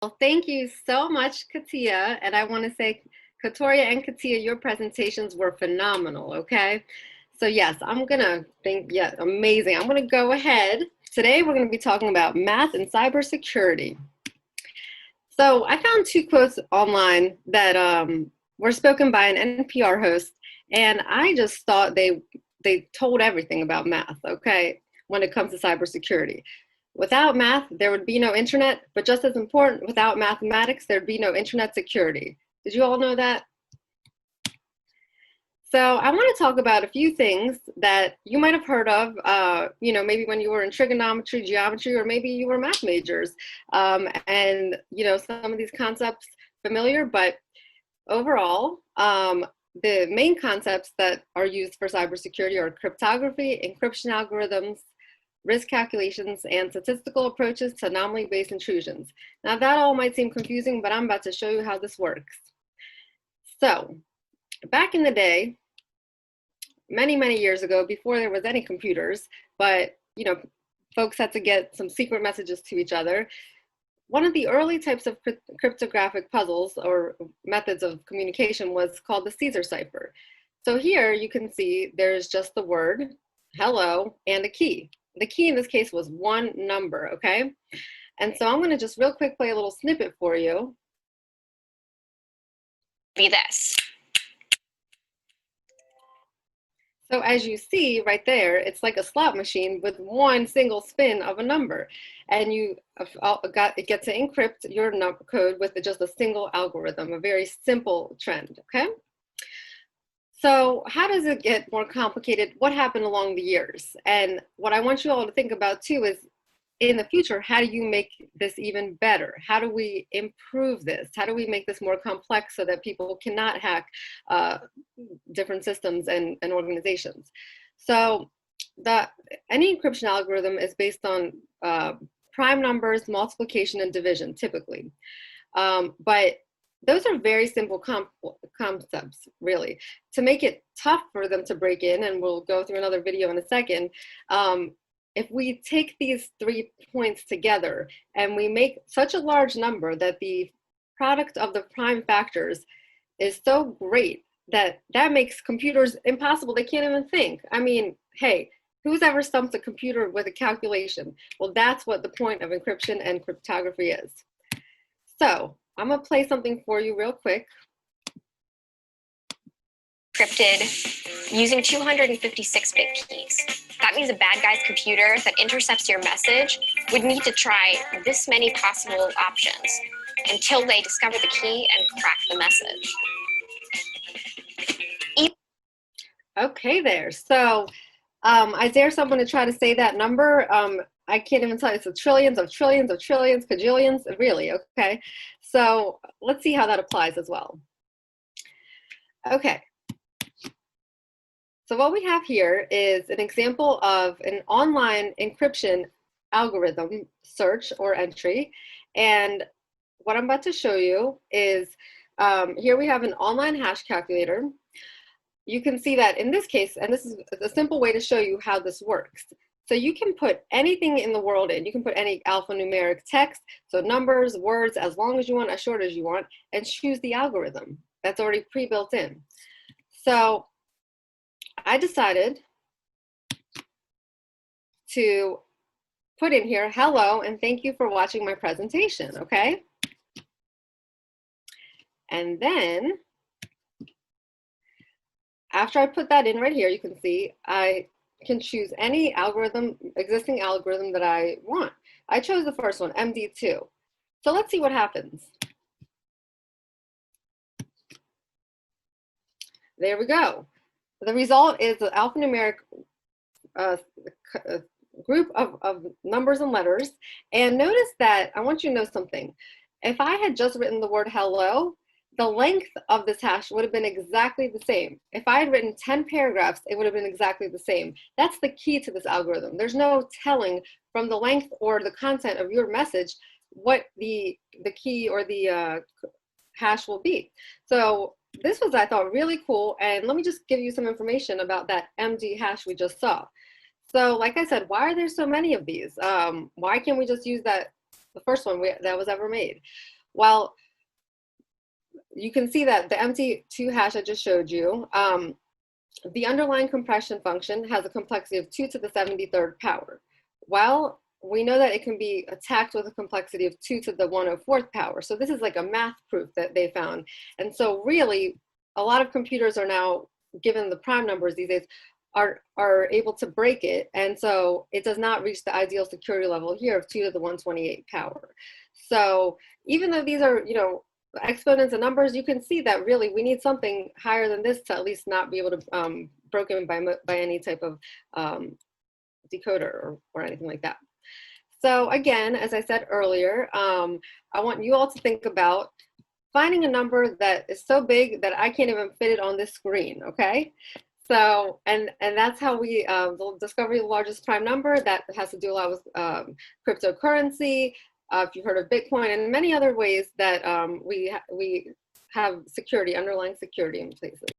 Well, thank you so much, Katia. And I want to say, Katoria and Katia, your presentations were phenomenal, okay? So yes, I'm gonna think, yeah, amazing. I'm gonna go ahead. Today, we're gonna be talking about math and cybersecurity. So I found two quotes online that were spoken by an NPR host, and I just thought they told everything about math, okay, when it comes to cybersecurity. Without math, there would be no internet, but just as important, without mathematics, there'd be no internet security. Did you all know that? So I want to talk about a few things that you might have heard of, maybe when you were in trigonometry, geometry, or maybe you were math majors. Some of these concepts familiar, but overall, the main concepts that are used for cybersecurity are cryptography, encryption algorithms, risk calculations, and statistical approaches to anomaly-based intrusions. Now that all might seem confusing, but I'm about to show you how this works. So back in the day, many, many years ago, before there was any computers, but folks had to get some secret messages to each other. One of the early types of cryptographic puzzles or methods of communication was called the Caesar cipher. So here you can see there's just the word hello and a key. The key in this case was one number, okay? And so I'm going to just real quick play a little snippet for you. Be this. So as you see right there, it's like a slot machine with one single spin of a number. And it gets to encrypt your number code with just a single algorithm, a very simple trend, okay? So how does it get more complicated? What happened along the years? And what I want you all to think about too is, in the future, how do you make this even better? How do we improve this? How do we make this more complex so that people cannot hack different systems and organizations? So any encryption algorithm is based on prime numbers, multiplication, and division, typically. But those are very simple concepts, really. To make it tough for them to break in, and we'll go through another video in a second, if we take these 3 points together and we make such a large number that the product of the prime factors is so great that makes computers impossible. They can't even think. I mean, hey, who's ever stumped a computer with a calculation? Well, that's what the point of encryption and cryptography is. So I'm gonna play something for you real quick. Encrypted using 256-bit keys. That means a bad guy's computer that intercepts your message would need to try this many possible options until they discover the key and crack the message. Okay there. So I dare someone to try to say that number. I can't even tell you. It's a trillions of trillions of trillions, cajillions, really, okay? So let's see how that applies as well. Okay. So what we have here is an example of an online encryption algorithm search or entry. And what I'm about to show you is, here we have an online hash calculator. You can see that in this case, and this is a simple way to show you how this works. So you can put anything in the world in. You can put any alphanumeric text, so numbers, words, as long as you want, as short as you want, and choose the algorithm that's already pre-built in. So I decided to put in here, hello, and thank you for watching my presentation, okay? And then, after I put that in right here, you can see I can choose any algorithm, existing algorithm that I want. I chose the first one, MD2. So let's see what happens. There we go. The result is an alphanumeric group of numbers and letters. And notice that, I want you to know something. If I had just written the word hello, the length of this hash would have been exactly the same. If I had written 10 paragraphs, it would have been exactly the same. That's the key to this algorithm. There's no telling from the length or the content of your message what the key or the hash will be. So this was, I thought, really cool. And let me just give you some information about that MD hash we just saw. So like I said, why are there so many of these? Why can't we just use that the first one that was ever made. Well, you can see that the MT2 hash I just showed you, the underlying compression function has a complexity of 2 to the 73rd power. Well, we know that it can be attacked with a complexity of 2 to the 104th power. So this is like a math proof that they found. And so really, a lot of computers are now, given the prime numbers these days, are able to break it. And so it does not reach the ideal security level here of 2 to the 128 power. So even though these are, exponents and numbers, you can see that really we need something higher than this to at least not be able to broken by any type of decoder or anything like that. So again, as I said earlier, I want you all to think about finding a number that is so big that I can't even fit it on this screen, okay? So, and that's how we discover the largest prime number. That has to do a lot with cryptocurrency. If you've heard of Bitcoin, and many other ways that we have security, underlying security in places.